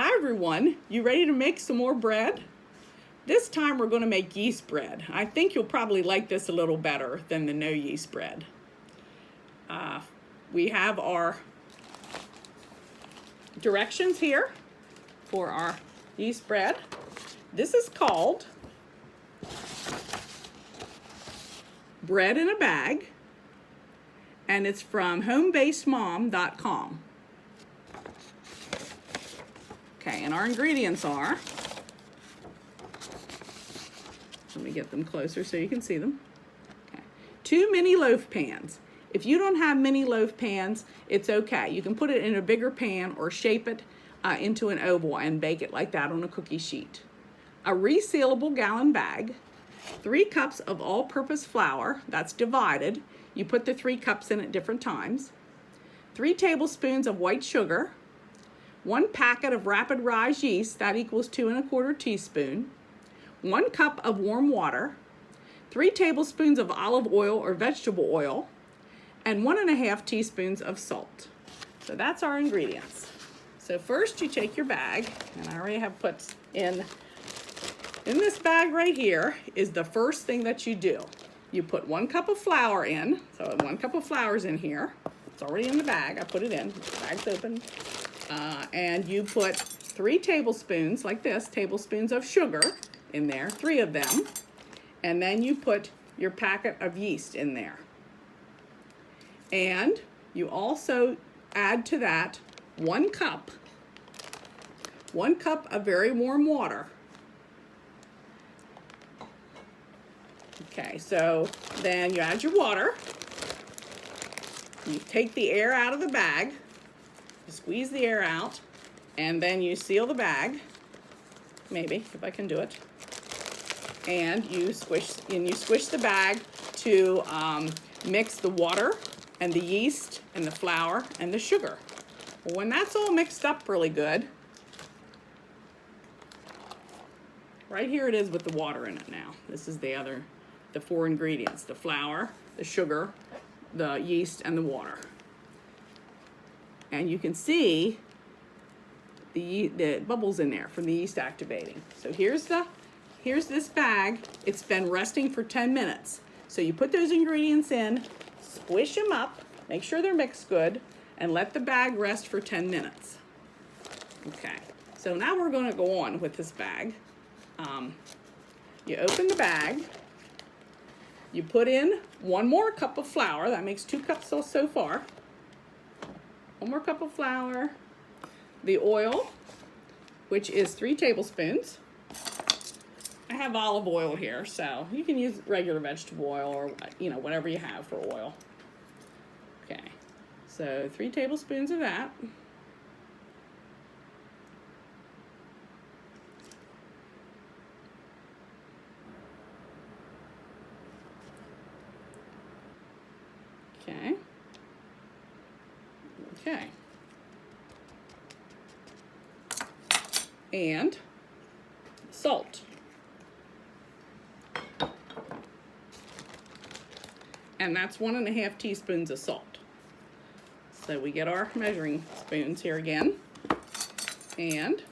Hi everyone, you ready to make some more bread? This time we're going to make yeast bread. I think you'll probably like this a little better than the no yeast bread. We have our directions here for our yeast bread. This is called Bread in a Bag, and it's from homebasedmom.com. Okay, and our ingredients are, let me get them closer so you can see them. Okay. 2 mini loaf pans. If you don't have mini loaf pans, it's okay. You can put it in a bigger pan or shape it into an oval and bake it like that on a cookie sheet. A resealable gallon bag. 3 cups of all-purpose flour, that's divided. You put the 3 cups in at different times. 3 tablespoons of white sugar. 1 packet of rapid rise yeast, that equals 2 1/4 teaspoons. 1 cup of warm water. 3 tablespoons of olive oil or vegetable oil. And 1 1/2 teaspoons of salt. So that's our ingredients. So first you take your bag, and I already have put in this bag right here is the first thing that you do. You put 1 cup of flour in, so 1 cup of flour is in here. It's already in the bag, I put it in, the bag's open. And you put 3 tablespoons, like this, tablespoons of sugar in there, 3 of them. And then you put your packet of yeast in there. And you also add to that 1 cup of very warm water. Okay, so then you add your water. You take the air out of the bag. You squeeze the air out, and then you seal the bag. Maybe, if I can do it. And you squish the bag to mix the water and the yeast and the flour and the sugar. Well, when that's all mixed up really good, right here it is with the water in it now. This is the 4 ingredients: the flour, the sugar, the yeast, and the water. And you can see the bubbles in there from the yeast activating. So here's this bag. It's been resting for 10 minutes. So you put those ingredients in, squish them up, make sure they're mixed good, and let the bag rest for 10 minutes. Okay, so now we're going to go on with this bag. You open the bag. You put in 1 more cup of flour. That makes 2 cups so far. 1 more cup of flour. The oil, which is 3 tablespoons. I have olive oil here, so you can use regular vegetable oil or whatever you have for oil. Okay, so 3 tablespoons of that. Okay. And salt. And that's 1 1/2 teaspoons of salt. So we get our measuring spoons here again. And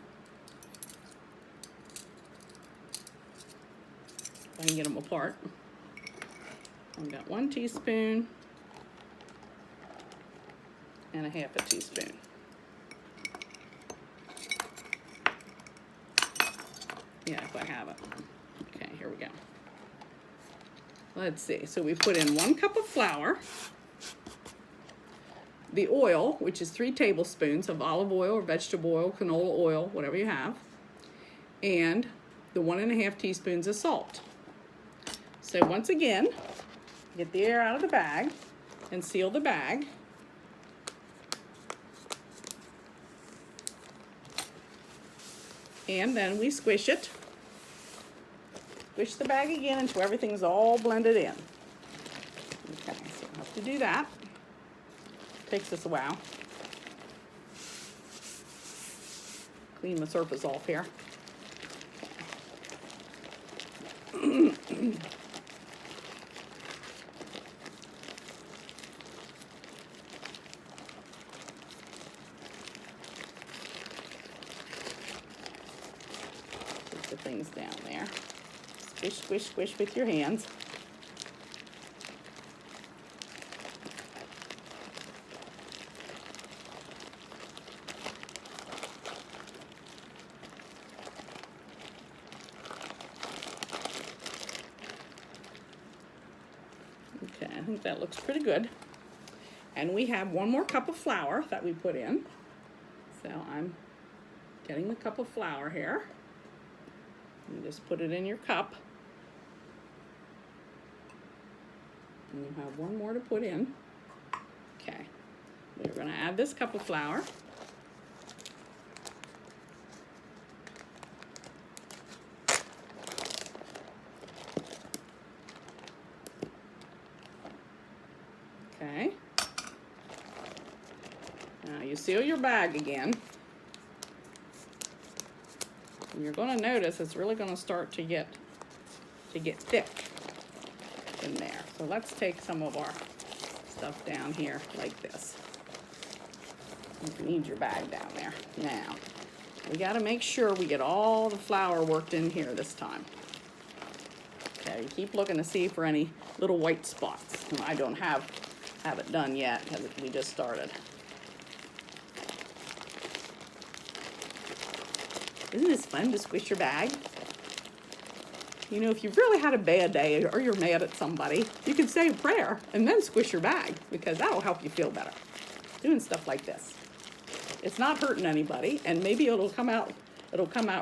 if I can get them apart. I've got 1 teaspoon and 1/2 teaspoon. Yeah, if I have it. Okay, here we go. Let's see. So we put in 1 cup of flour, the oil, which is 3 tablespoons of olive oil or vegetable oil, canola oil, whatever you have, and the 1 1/2 teaspoons of salt. So once again, get the air out of the bag and seal the bag. And then we squish it. Squish the bag again until everything's all blended in. Okay, so we'll have to do that. Takes us a while. Clean the surface off here. Okay. the things down there. Squish, squish, squish with your hands. Okay, I think that looks pretty good. And we have 1 more cup of flour that we put in. So I'm getting the cup of flour here. You just put it in your cup. And you have 1 more to put in. Okay, we're going to add this cup of flour. Okay. Now you seal your bag again. And you're going to notice it's really going to start to get thick in there. So let's take some of our stuff down here like this. You need your bag down there. Now, we got to make sure we get all the flour worked in here this time. Okay, you keep looking to see for any little white spots. And I don't have it done yet because we just started. Isn't this fun to squish your bag? You know, if you've really had a bad day or you're mad at somebody, you can say a prayer and then squish your bag because that'll help you feel better. Doing stuff like this. It's not hurting anybody, and maybe it'll come out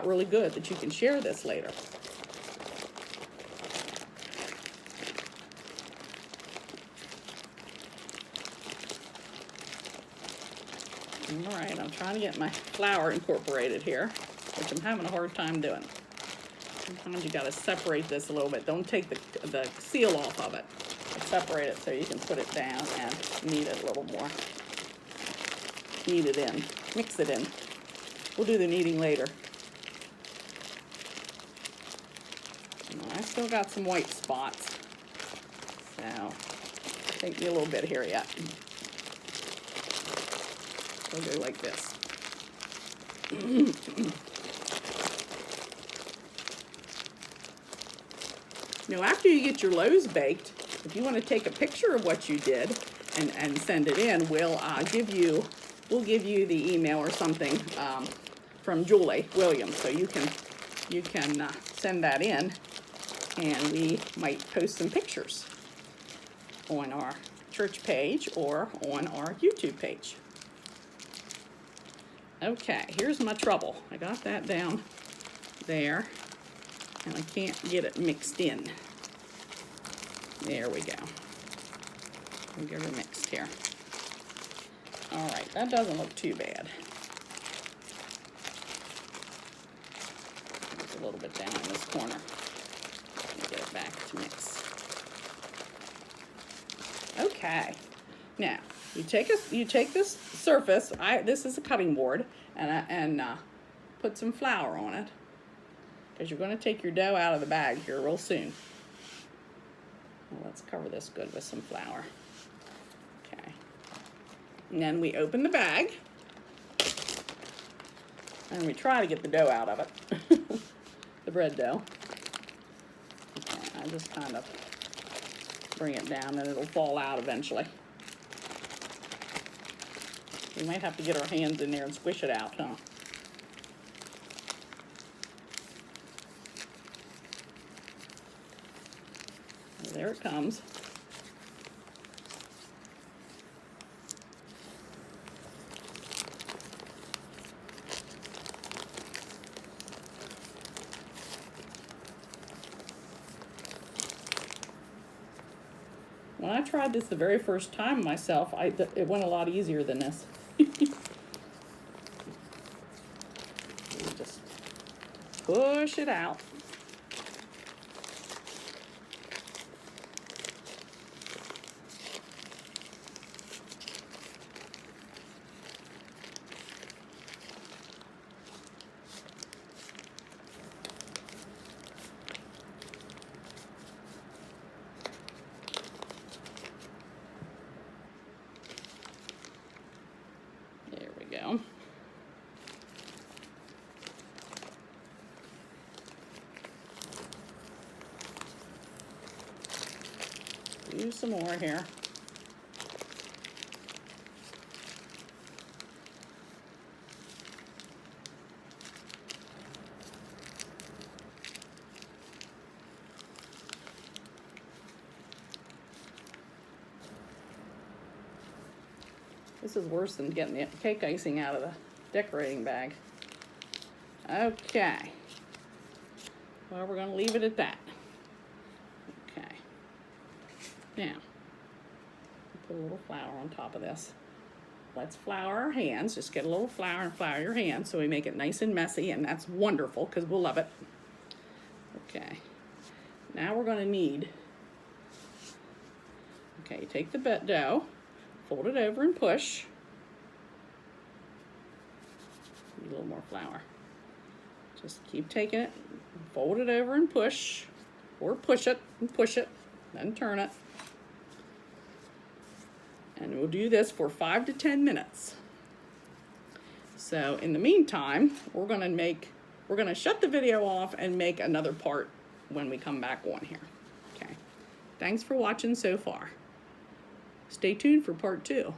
really good that you can share this later. All right, I'm trying to get my flour incorporated here, which I'm having a hard time doing. Sometimes you got to separate this a little bit. Don't take the seal off of it. Separate it so you can put it down and knead it a little more. Knead it in. Mix it in. We'll do the kneading later. I still got some white spots, so take me a little bit here yet. We'll go like this. Now, after you get your loaves baked, if you want to take a picture of what you did and send it in, we'll give you the email or something from Julie Williams, so you can send that in, and we might post some pictures on our church page or on our YouTube page. Okay, here's my trouble. I got that down there, and I can't get it mixed in. There we go. We'll get her mixed here. All right, that doesn't look too bad. It's a little bit down in this corner. Let me get it back to mix. Okay, now you take this surface. This is a cutting board, and put some flour on it, because you're going to take your dough out of the bag here real soon. Well, let's cover this good with some flour. Okay. And then we open the bag, and we try to get the dough out of it, the bread dough. Okay, I just kind of bring it down, and it'll fall out eventually. We might have to get our hands in there and squish it out, huh? There it comes. When I tried this the very first time myself, it went a lot easier than this. Just push it out. There we go. do some more here. This is worse than getting the cake icing out of the decorating bag. Okay. Well, we're going to leave it at that. Okay. Now, put a little flour on top of this. Let's flour our hands. Just get a little flour and flour your hands so we make it nice and messy, and that's wonderful because we'll love it. Okay. Now we're going to need, okay, take the dough, fold it over and push. Need a little more flour. Just keep taking it, fold it over and push, or push it and push it, then turn it. And we'll do this for 5 to 10 minutes. So in the meantime, we're gonna shut the video off and make another part when we come back on here. Okay. Thanks for watching so far. Stay tuned for part 2.